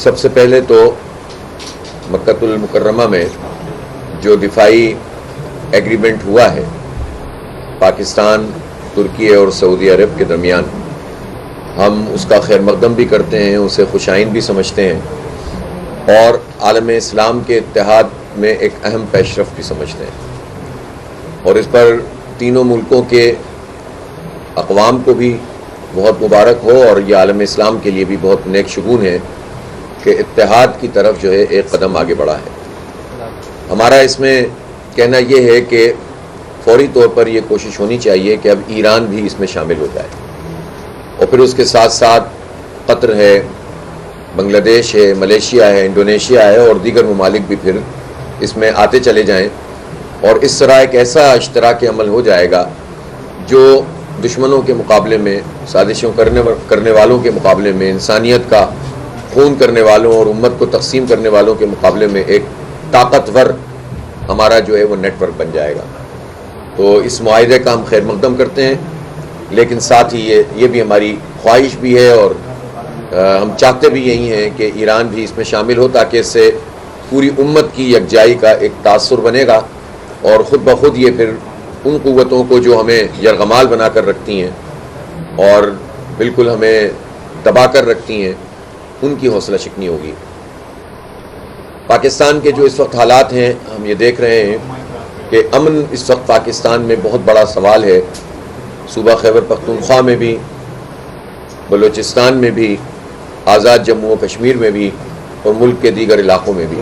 سب سے پہلے تو مکۃ المکرمہ میں جو دفاعی ایگریمنٹ ہوا ہے پاکستان، ترکی اور سعودی عرب کے درمیان، ہم اس کا خیر مقدم بھی کرتے ہیں، اسے خوش آئند بھی سمجھتے ہیں اور عالم اسلام کے اتحاد میں ایک اہم پیش رفت بھی سمجھتے ہیں، اور اس پر تینوں ملکوں کے اقوام کو بھی بہت مبارک ہو اور یہ عالم اسلام کے لیے بھی بہت نیک شگون ہے کہ اتحاد کی طرف جو ہے ایک قدم آگے بڑھا ہے۔ ہمارا اس میں کہنا یہ ہے کہ فوری طور پر یہ کوشش ہونی چاہیے کہ اب ایران بھی اس میں شامل ہو جائے، اور پھر اس کے ساتھ ساتھ قطر ہے، بنگلہ دیش ہے، ملیشیا ہے، انڈونیشیا ہے اور دیگر ممالک بھی پھر اس میں آتے چلے جائیں، اور اس طرح ایک ایسا اشتراک عمل ہو جائے گا جو دشمنوں کے مقابلے میں، سازشوں کرنے والوں کے مقابلے میں، انسانیت کا خون کرنے والوں اور امت کو تقسیم کرنے والوں کے مقابلے میں ایک طاقتور ہمارا جو ہے وہ نیٹ ورک بن جائے گا۔ تو اس معاہدے کا ہم خیر مقدم کرتے ہیں، لیکن ساتھ ہی یہ بھی ہماری خواہش بھی ہے اور ہم چاہتے بھی یہی ہیں کہ ایران بھی اس میں شامل ہو، تاکہ اس سے پوری امت کی یکجائی کا ایک تاثر بنے گا، اور خود بخود یہ پھر ان قوتوں کو جو ہمیں یرغمال بنا کر رکھتی ہیں اور بالکل ہمیں دبا کر رکھتی ہیں، ان کی حوصلہ شکنی ہوگی۔ پاکستان کے جو اس وقت حالات ہیں، ہم یہ دیکھ رہے ہیں کہ امن اس وقت پاکستان میں بہت بڑا سوال ہے، صوبہ خیبر پختونخوا میں بھی، بلوچستان میں بھی، آزاد جموں و کشمیر میں بھی اور ملک کے دیگر علاقوں میں بھی،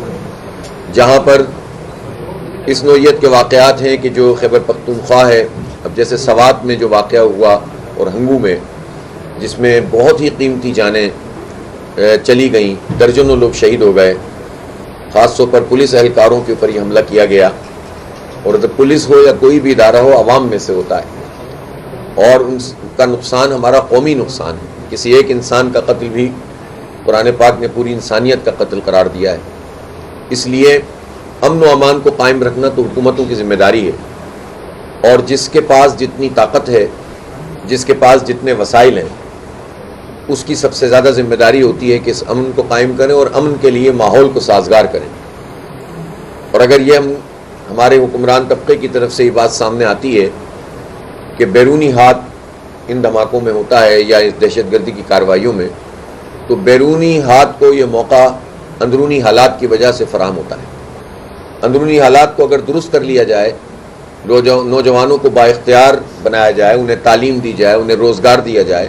جہاں پر اس نوعیت کے واقعات ہیں کہ جو خیبر پختونخوا ہے، اب جیسے سوات میں جو واقعہ ہوا اور ہنگو میں، جس میں بہت ہی قیمتی جانیں چلی گئیں، درجنوں لوگ شہید ہو گئے، خاص طور پر پولیس اہلکاروں کے اوپر یہ حملہ کیا گیا، اور جب پولیس ہو یا کوئی بھی ادارہ ہو، عوام میں سے ہوتا ہے، اور ان کا نقصان ہمارا قومی نقصان ہے۔ کسی ایک انسان کا قتل بھی قرآن پاک نے پوری انسانیت کا قتل قرار دیا ہے۔ اس لیے امن و امان کو قائم رکھنا تو حکومتوں کی ذمہ داری ہے، اور جس کے پاس جتنی طاقت ہے، جس کے پاس جتنے وسائل ہیں، اس کی سب سے زیادہ ذمہ داری ہوتی ہے کہ اس امن کو قائم کریں اور امن کے لیے ماحول کو سازگار کریں۔ اور اگر یہ ہمارے حکمران طبقے کی طرف سے یہ بات سامنے آتی ہے کہ بیرونی ہاتھ ان دھماکوں میں ہوتا ہے یا اس دہشت گردی کی کارروائیوں میں، تو بیرونی ہاتھ کو یہ موقع اندرونی حالات کی وجہ سے فراہم ہوتا ہے۔ اندرونی حالات کو اگر درست کر لیا جائے، نوجوانوں کو بااختیار بنایا جائے، انہیں تعلیم دی جائے، انہیں روزگار دیا جائے،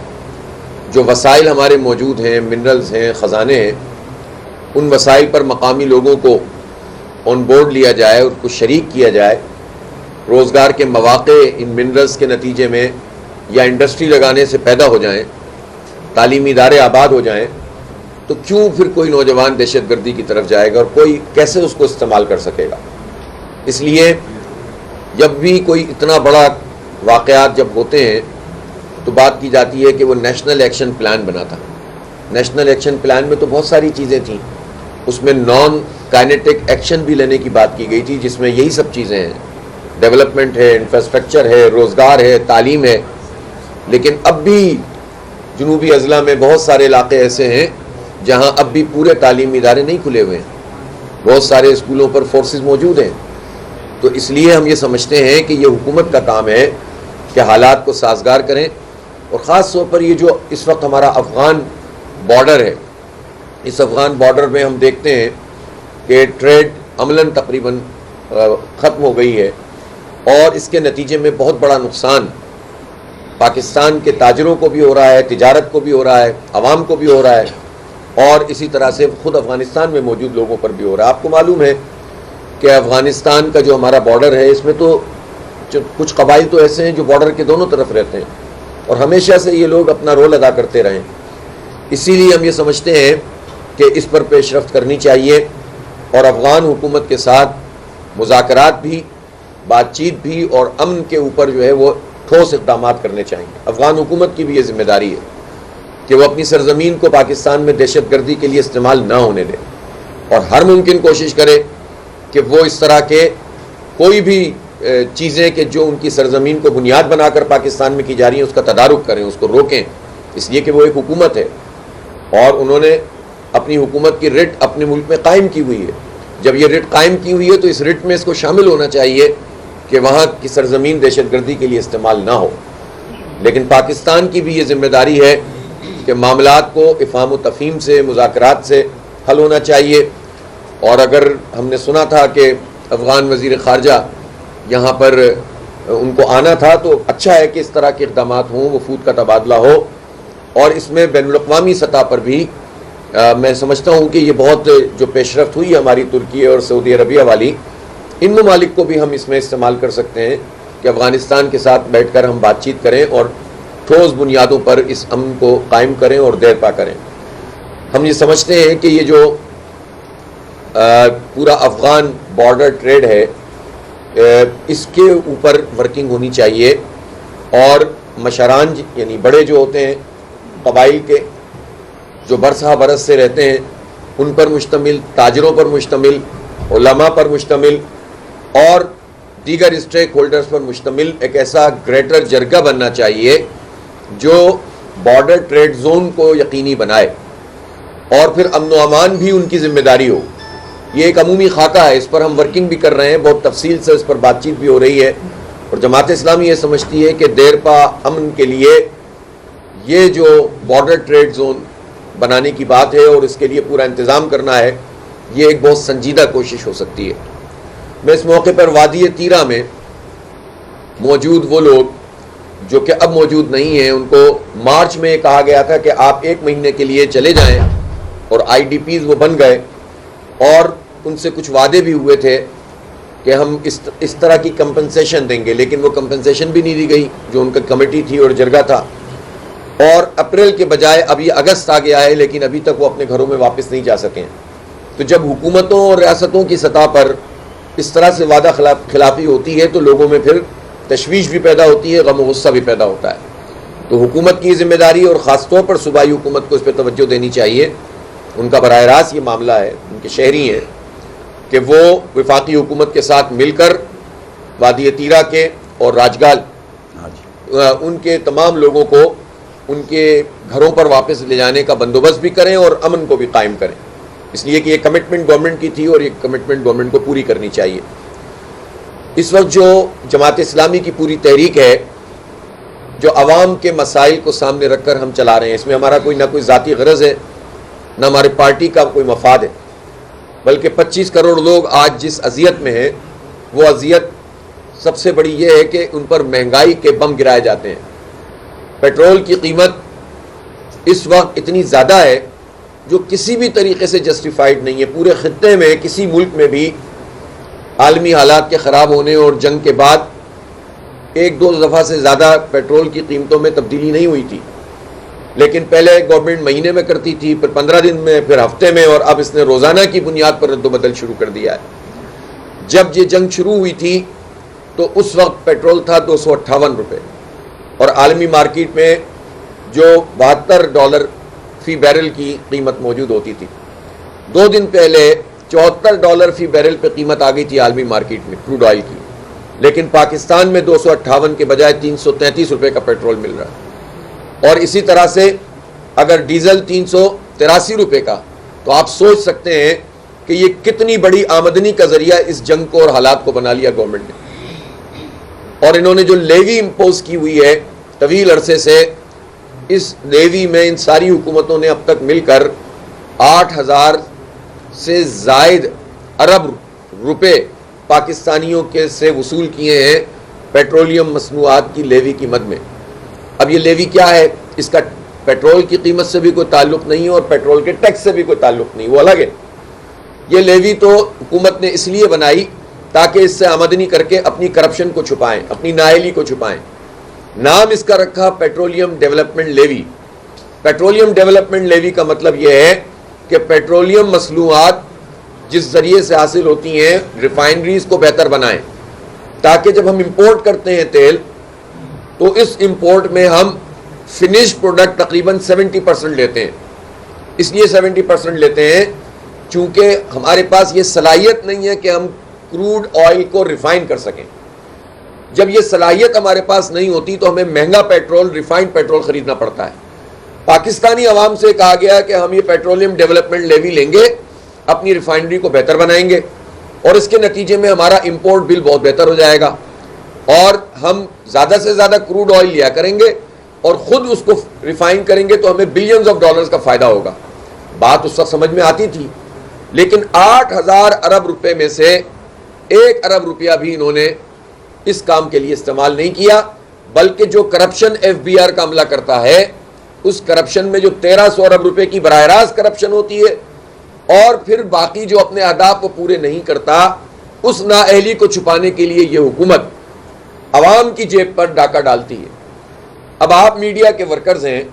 جو وسائل ہمارے موجود ہیں، منرلز ہیں، خزانے ہیں، ان وسائل پر مقامی لوگوں کو آن بورڈ لیا جائے اور کچھ شریک کیا جائے، روزگار کے مواقع ان منرلز کے نتیجے میں یا انڈسٹری لگانے سے پیدا ہو جائیں، تعلیمی ادارے آباد ہو جائیں، تو کیوں پھر کوئی نوجوان دہشت گردی کی طرف جائے گا اور کوئی کیسے اس کو استعمال کر سکے گا؟ اس لیے جب بھی کوئی اتنا بڑا واقعات جب ہوتے ہیں تو بات کی جاتی ہے کہ وہ نیشنل ایکشن پلان بنا تھا۔ نیشنل ایکشن پلان میں تو بہت ساری چیزیں تھیں، اس میں نان کائنیٹک ایکشن بھی لینے کی بات کی گئی تھی، جس میں یہی سب چیزیں ہیں، ڈیولپمنٹ ہے، انفراسٹرکچر ہے، روزگار ہے، تعلیم ہے، لیکن اب بھی جنوبی اضلاع میں بہت سارے علاقے ایسے ہیں جہاں اب بھی پورے تعلیمی ادارے نہیں کھلے ہوئے ہیں، بہت سارے اسکولوں پر فورسز موجود ہیں۔ تو اس لیے ہم یہ سمجھتے ہیں کہ یہ حکومت کا کام ہے کہ حالات کو سازگار کریں، اور خاص طور پر یہ جو اس وقت ہمارا افغان بارڈر ہے، اس افغان بارڈر میں ہم دیکھتے ہیں کہ ٹریڈ عملاً تقریباً ختم ہو گئی ہے، اور اس کے نتیجے میں بہت بڑا نقصان پاکستان کے تاجروں کو بھی ہو رہا ہے، تجارت کو بھی ہو رہا ہے، عوام کو بھی ہو رہا ہے، اور اسی طرح سے خود افغانستان میں موجود لوگوں پر بھی ہو رہا ہے۔ آپ کو معلوم ہے کہ افغانستان کا جو ہمارا بارڈر ہے، اس میں تو کچھ قبائل تو ایسے ہیں جو بارڈر کے دونوں طرف رہتے ہیں، اور ہمیشہ سے یہ لوگ اپنا رول ادا کرتے رہے۔ اسی لیے ہم یہ سمجھتے ہیں کہ اس پر پیش رفت کرنی چاہیے، اور افغان حکومت کے ساتھ مذاکرات بھی، بات چیت بھی، اور امن کے اوپر جو ہے وہ ٹھوس اقدامات کرنے چاہیے۔ افغان حکومت کی بھی یہ ذمہ داری ہے کہ وہ اپنی سرزمین کو پاکستان میں دہشت گردی کے لیے استعمال نہ ہونے دے، اور ہر ممکن کوشش کرے کہ وہ اس طرح کے کوئی بھی چیزیں کہ جو ان کی سرزمین کو بنیاد بنا کر پاکستان میں کی جا رہی ہیں، اس کا تدارک کریں، اس کو روکیں، اس لیے کہ وہ ایک حکومت ہے اور انہوں نے اپنی حکومت کی رٹ اپنے ملک میں قائم کی ہوئی ہے. جب یہ رٹ قائم کی ہوئی ہے تو اس رٹ میں اس کو شامل ہونا چاہیے کہ وہاں کی سرزمین دہشت گردی کے لیے استعمال نہ ہو. لیکن پاکستان کی بھی یہ ذمہ داری ہے کہ معاملات کو افہام و تفہیم سے، مذاکرات سے حل ہونا چاہیے. اور اگر ہم نے سنا تھا کہ افغان وزیر خارجہ یہاں پر ان کو آنا تھا، تو اچھا ہے کہ اس طرح کے اقدامات ہوں، وفود کا تبادلہ ہو. اور اس میں بین الاقوامی سطح پر بھی میں سمجھتا ہوں کہ یہ بہت جو پیش رفت ہوئی ہماری ترکی اور سعودی عربیہ والی، ان ممالک کو بھی ہم اس میں استعمال کر سکتے ہیں کہ افغانستان کے ساتھ بیٹھ کر ہم بات چیت کریں اور ٹھوس بنیادوں پر اس امن کو قائم کریں اور دیرپا کریں. ہم یہ سمجھتے ہیں کہ یہ جو پورا افغان بارڈر ٹریڈ ہے، اس کے اوپر ورکنگ ہونی چاہیے. اور مشران یعنی بڑے جو ہوتے ہیں قبائل کے، جو برسہ برس سے رہتے ہیں، ان پر مشتمل، تاجروں پر مشتمل، علماء پر مشتمل اور دیگر اسٹیک ہولڈرز پر مشتمل ایک ایسا گریٹر جرگہ بننا چاہیے جو بارڈر ٹریڈ زون کو یقینی بنائے اور پھر امن و امان بھی ان کی ذمہ داری ہو. یہ ایک عمومی خاکہ ہے، اس پر ہم ورکنگ بھی کر رہے ہیں، بہت تفصیل سے اس پر بات چیت بھی ہو رہی ہے. اور جماعت اسلامی یہ سمجھتی ہے کہ دیرپا امن کے لیے یہ جو بارڈر ٹریڈ زون بنانے کی بات ہے اور اس کے لیے پورا انتظام کرنا ہے، یہ ایک بہت سنجیدہ کوشش ہو سکتی ہے. میں اس موقع پر وادی تیرہ میں موجود وہ لوگ جو کہ اب موجود نہیں ہیں، ان کو مارچ میں کہا گیا تھا کہ آپ 1 مہینے کے لیے چلے جائیں، اور IDPs وہ بن گئے اور ان سے کچھ وعدے بھی ہوئے تھے کہ ہم اس طرح کی کمپنسیشن دیں گے، لیکن وہ کمپنسیشن بھی نہیں دی گئی جو ان کا کمیٹی تھی اور جرگہ تھا. اور اپریل کے بجائے اب یہ اگست آ گیا ہے، لیکن ابھی تک وہ اپنے گھروں میں واپس نہیں جا سکے. تو جب حکومتوں اور ریاستوں کی سطح پر اس طرح سے وعدہ خلافی ہوتی ہے تو لوگوں میں پھر تشویش بھی پیدا ہوتی ہے، غم و غصہ بھی پیدا ہوتا ہے. تو حکومت کی ذمہ داری اور خاص طور پر صوبائی حکومت کو اس پہ توجہ دینی چاہیے. ان کا براہ راست یہ معاملہ ہے، ان کے شہری ہیں، کہ وہ وفاقی حکومت کے ساتھ مل کر وادی تیرہ کے اور راجگال ان کے تمام لوگوں کو ان کے گھروں پر واپس لے جانے کا بندوبست بھی کریں اور امن کو بھی قائم کریں. اس لیے کہ یہ کمٹمنٹ گورنمنٹ کی تھی اور یہ کمٹمنٹ گورنمنٹ کو پوری کرنی چاہیے. اس وقت جو جماعت اسلامی کی پوری تحریک ہے، جو عوام کے مسائل کو سامنے رکھ کر ہم چلا رہے ہیں، اس میں ہمارا نہ کوئی ذاتی غرض ہے، نہ ہماری پارٹی کا کوئی مفاد ہے، بلکہ 25 کروڑ لوگ آج جس اذیت میں ہیں، وہ اذیت سب سے بڑی یہ ہے کہ ان پر مہنگائی کے بم گرائے جاتے ہیں. پیٹرول کی قیمت اس وقت اتنی زیادہ ہے جو کسی بھی طریقے سے جسٹیفائیڈ نہیں ہے. پورے خطے میں کسی ملک میں بھی عالمی حالات کے خراب ہونے اور جنگ کے بعد 1-2 دفعہ سے زیادہ پیٹرول کی قیمتوں میں تبدیلی نہیں ہوئی تھی. لیکن پہلے گورنمنٹ مہینے میں کرتی تھی، پھر 15 دن میں، پھر ہفتے میں، اور اب اس نے روزانہ کی بنیاد پر رد و بدل شروع کر دیا ہے. جب یہ جنگ شروع ہوئی تھی تو اس وقت پیٹرول تھا 258 روپے، اور عالمی مارکیٹ میں جو $72 فی بیرل کی قیمت موجود ہوتی تھی. 2 دن پہلے $74 فی بیرل پہ قیمت آ گئی تھی عالمی مارکیٹ میں کروڈ آئل کی. لیکن پاکستان میں 258 کے بجائے 333 روپے کا پیٹرول مل رہا ہے. اور اسی طرح سے اگر ڈیزل 383 روپے کا، تو آپ سوچ سکتے ہیں کہ یہ کتنی بڑی آمدنی کا ذریعہ اس جنگ کو اور حالات کو بنا لیا گورنمنٹ نے. اور انہوں نے جو لیوی امپوز کی ہوئی ہے طویل عرصے سے، اس لیوی میں ان ساری حکومتوں نے اب تک مل کر 8,000 سے زائد ارب روپے پاکستانیوں کے سے وصول کیے ہیں پیٹرولیم مصنوعات کی لیوی کی مد میں. اب یہ لیوی کیا ہے؟ اس کا پیٹرول کی قیمت سے بھی کوئی تعلق نہیں ہے اور پیٹرول کے ٹیکس سے بھی کوئی تعلق نہیں، وہ الگ ہے. یہ لیوی تو حکومت نے اس لیے بنائی تاکہ اس سے آمدنی کر کے اپنی کرپشن کو چھپائیں، اپنی نااہلی کو چھپائیں. نام اس کا رکھا petroleum development levy. Petroleum development levy کا مطلب یہ ہے کہ پیٹرولیم مصنوعات جس ذریعے سے حاصل ہوتی ہیں، ریفائنریز کو بہتر بنائیں، تاکہ جب ہم امپورٹ کرتے ہیں تیل تو اس امپورٹ میں ہم فنش پروڈکٹ تقریباً 70% لیتے ہیں. اس لیے 70% لیتے ہیں چونکہ ہمارے پاس یہ صلاحیت نہیں ہے کہ ہم کروڈ آئل کو ریفائن کر سکیں. جب یہ صلاحیت ہمارے پاس نہیں ہوتی تو ہمیں مہنگا پیٹرول، ریفائنڈ پیٹرول خریدنا پڑتا ہے. پاکستانی عوام سے کہا گیا کہ ہم یہ پیٹرولیم ڈیولپمنٹ لیوی لیں گے, اپنی ریفائنری کو بہتر بنائیں گے, اور اس کے نتیجے میں ہمارا امپورٹ بل بہت بہتر ہو جائے گا, اور ہم زیادہ سے زیادہ کروڈ آئل لیا کریں گے اور خود اس کو ریفائن کریں گے, تو ہمیں بلینز آف ڈالرز کا فائدہ ہوگا. بات اس وقت سمجھ میں آتی تھی, لیکن 8,000 ارب روپے میں سے 1 ارب روپیہ بھی انہوں نے اس کام کے لیے استعمال نہیں کیا, بلکہ جو کرپشن ایف بی آر کا عملہ کرتا ہے, اس کرپشن میں جو 1300 ارب روپے کی براہ راست کرپشن ہوتی ہے, اور پھر باقی جو اپنے اہداف کو پورے نہیں کرتا, اس نااہلی کو چھپانے کے لیے یہ حکومت عوام کی جیب پر ڈاکہ ڈالتی ہے. اب آپ میڈیا کے ورکرز ہیں,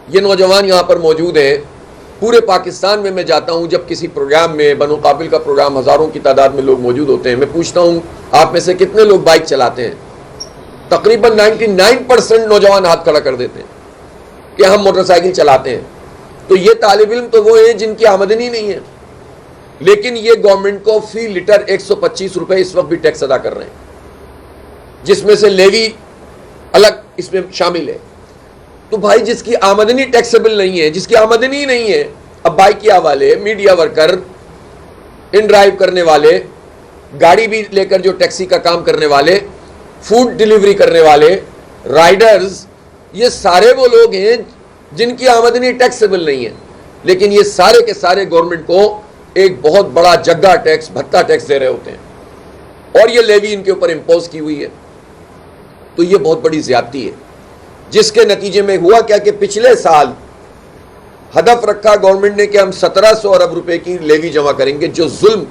یہ نوجوان یہاں پر موجود ہیں, پورے پاکستان میں جاتا ہوں, جب کسی پروگرام میں, بنو قابل کا پروگرام, ہزاروں کی تعداد میں لوگ موجود ہوتے ہیں, میں پوچھتا ہوں آپ میں سے کتنے لوگ بائک چلاتے ہیں؟ تقریباً 99% نوجوان ہاتھ کھڑا کر دیتے ہیں کہ ہم موٹر سائیکل چلاتے ہیں. تو یہ طالب علم تو وہ ہیں جن کی آمدنی نہیں ہے, لیکن یہ گورنمنٹ کو فی لیٹر 125 روپے اس وقت بھی ٹیکس ادا کر رہے ہیں, جس میں سے لیوی الگ اس میں شامل ہے. تو بھائی جس کی آمدنی ٹیکسیبل نہیں ہے, جس کی آمدنی نہیں ہے, اب بائکیا والے, میڈیا ورکر, ان ڈرائیو کرنے والے, گاڑی بھی لے کر جو ٹیکسی کا کام کرنے والے, فوڈ ڈیلیوری کرنے والے, رائڈرز, یہ سارے وہ لوگ ہیں جن کی آمدنی ٹیکسیبل نہیں ہے, لیکن یہ سارے کے سارے گورنمنٹ کو ایک بہت بڑا جگہ ٹیکس, بھتہ ٹیکس دے رہے ہوتے ہیں, اور یہ لیوی ان کے اوپر امپوز کی ہوئی ہے. تو یہ بہت بڑی زیادتی ہے, جس کے نتیجے میں ہوا کیا کہ پچھلے سال ہدف رکھا گورنمنٹ نے کہ ہم 1700 ارب روپے کی لیوی جمع کریں گے, جو ظلم,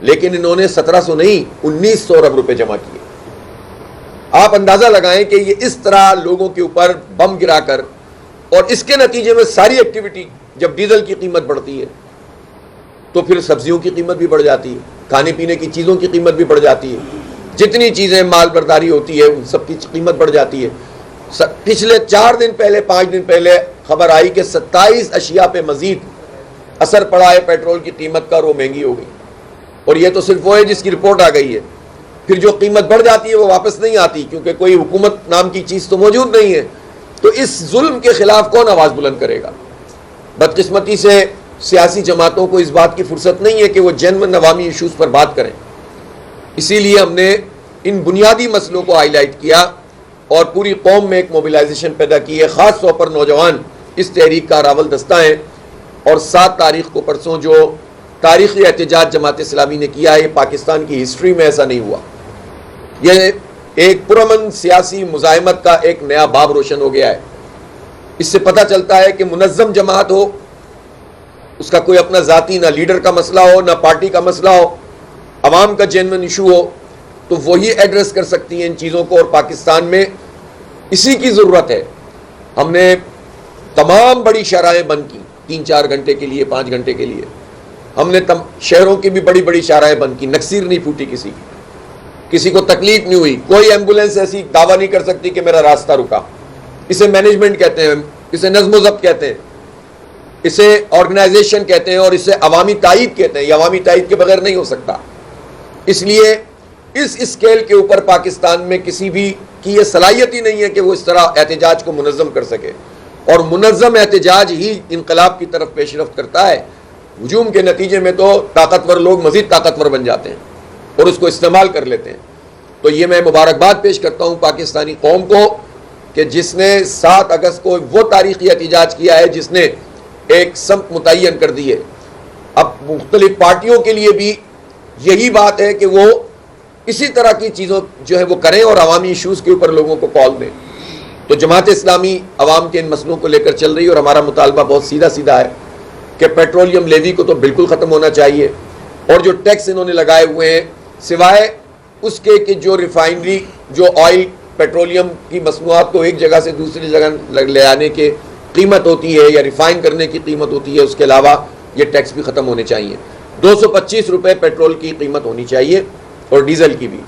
لیکن انہوں نے 1700 نہیں 1900 ارب روپے جمع کیے. آپ اندازہ لگائیں کہ یہ اس طرح لوگوں کے اوپر بم گرا کر, اور اس کے نتیجے میں ساری ایکٹیویٹی, جب ڈیزل کی قیمت بڑھتی ہے تو پھر سبزیوں کی قیمت بھی بڑھ جاتی ہے, کھانے پینے کی چیزوں کی قیمت بھی بڑھ جاتی ہے, جتنی چیزیں مال برداری ہوتی ہے ان سب کی قیمت بڑھ جاتی ہے. پچھلے 4 دن پہلے 5 دن پہلے خبر آئی کہ 27 اشیاء پہ مزید اثر پڑا ہے پیٹرول کی قیمت کا, اور وہ مہنگی ہو گئی. اور یہ تو صرف وہ ہے جس کی رپورٹ آ گئی ہے, پھر جو قیمت بڑھ جاتی ہے وہ واپس نہیں آتی, کیونکہ کوئی حکومت نام کی چیز تو موجود نہیں ہے. تو اس ظلم کے خلاف کون آواز بلند کرے گا؟ بدقسمتی سے سیاسی جماعتوں کو اس بات کی فرصت نہیں ہے کہ وہ جنوین عوامی ایشوز پر بات کریں. اسی لیے ہم نے ان بنیادی مسئلوں کو ہائی لائٹ کیا اور پوری قوم میں ایک موبلائزیشن پیدا کی ہے. خاص طور پر نوجوان اس تحریک کا راول دستہ ہیں, اور 7 تاریخ کو پرسوں جو تاریخی احتجاج جماعت اسلامی نے کیا ہے, یہ پاکستان کی ہسٹری میں ایسا نہیں ہوا. یہ ایک پرامن سیاسی مزاحمت کا ایک نیا باب روشن ہو گیا ہے. اس سے پتہ چلتا ہے کہ منظم جماعت ہو, اس کا کوئی اپنا ذاتی نہ لیڈر کا مسئلہ ہو, نہ پارٹی کا مسئلہ ہو, عوام کا جینوئن ایشو ہو, تو وہی ایڈریس کر سکتی ہیں ان چیزوں کو. اور پاکستان میں اسی کی ضرورت ہے. ہم نے تمام بڑی شاہراہیں بند کی 3-4 گھنٹے کے لیے, 5 گھنٹے کے لیے. ہم نے شہروں کی بھی بڑی بڑی شاہراہیں بند کی, نکسیر نہیں پھوٹی کسی کی, کسی کو تکلیف نہیں ہوئی. کوئی ایمبولینس ایسی دعویٰ نہیں کر سکتی کہ میرا راستہ رکا. اسے مینجمنٹ کہتے ہیں, اسے نظم و ضبط کہتے ہیں, اسے آرگنائزیشن کہتے ہیں, اور اسے عوامی تائید کہتے ہیں. یہ عوامی تائید کے بغیر نہیں ہو سکتا. اس لیے اس اسکیل کے اوپر پاکستان میں کسی بھی کی یہ صلاحیت ہی نہیں ہے کہ وہ اس طرح احتجاج کو منظم کر سکے. اور منظم احتجاج ہی انقلاب کی طرف پیش رفت کرتا ہے. ہجوم کے نتیجے میں تو طاقتور لوگ مزید طاقتور بن جاتے ہیں اور اس کو استعمال کر لیتے ہیں. تو یہ میں مبارکباد پیش کرتا ہوں پاکستانی قوم کو کہ جس نے 7 اگست کو وہ تاریخی احتجاج کیا ہے جس نے ایک سمت متعین کر دی ہے. اب مختلف پارٹیوں کے لیے بھی یہی بات ہے کہ وہ اسی طرح کی چیزوں جو ہے وہ کریں اور عوامی ایشوز کے اوپر لوگوں کو کال دیں. تو جماعت اسلامی عوام کے ان مسئلوں کو لے کر چل رہی ہے, اور ہمارا مطالبہ بہت سیدھا سیدھا ہے کہ پیٹرولیم لیوی کو تو بالکل ختم ہونا چاہیے, اور جو ٹیکس انہوں نے لگائے ہوئے ہیں سوائے اس کے کہ جو ریفائنری, جو آئل پیٹرولیم کی مصنوعات کو ایک جگہ سے دوسری جگہ لے آنے کی قیمت ہوتی ہے یا ریفائن کرنے کی قیمت ہوتی ہے, اس کے علاوہ یہ ٹیکس بھی ختم ہونے چاہیے. 225 روپے پیٹرول کی قیمت ہونی چاہیے, اور ڈیزل کی بھی.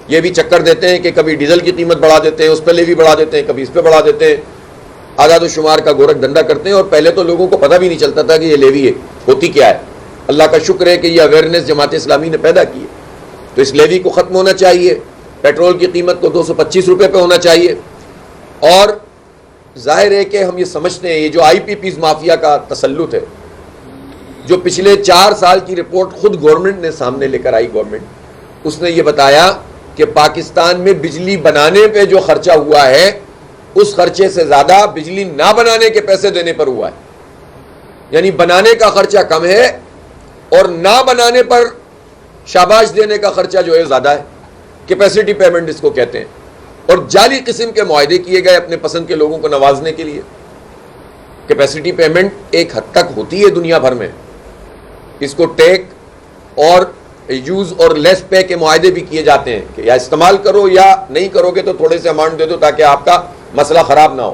یہ بھی چکر دیتے ہیں کہ کبھی ڈیزل کی قیمت بڑھا دیتے ہیں, اس پہ لیوی بڑھا دیتے ہیں, کبھی اس پہ بڑھا دیتے ہیں, اعداد و شمار کا گورکھ دھندا کرتے ہیں. اور پہلے تو لوگوں کو پتہ بھی نہیں چلتا تھا کہ یہ لیوی ہے, ہوتی کیا ہے. اللہ کا شکر ہے کہ یہ اویئرنیس جماعت اسلامی نے پیدا کی ہے. تو اس لیوی کو ختم ہونا چاہیے, پیٹرول کی قیمت کو 225 روپے پہ ہونا چاہیے, اور ظاہر ہے کہ ہم یہ سمجھتے ہیں یہ جو آئی پی پیز مافیا کا تسلط ہے، جو پچھلے 4 سال کی رپورٹ خود گورنمنٹ نے سامنے لے کر آئی، گورنمنٹ اس نے یہ بتایا کہ پاکستان میں بجلی بنانے پہ جو خرچہ ہوا ہے اس خرچے سے زیادہ بجلی نہ بنانے کے پیسے دینے پر ہوا ہے. یعنی بنانے کا خرچہ کم ہے اور نہ بنانے پر شاباش دینے کا خرچہ جو ہے زیادہ ہے. کیپیسٹی پیمنٹ اس کو کہتے ہیں. اور جعلی قسم کے معاہدے کیے گئے اپنے پسند کے لوگوں کو نوازنے کے لیے. کیپیسٹی پیمنٹ ایک حد تک ہوتی ہے دنیا بھر میں، اس کو ٹیک اور یوز اور لیس پے کے معاہدے بھی کیے جاتے ہیں کہ یا استعمال کرو یا نہیں کرو گے تو تھوڑے سے اماؤنٹ دے دو تاکہ آپ کا مسئلہ خراب نہ ہو.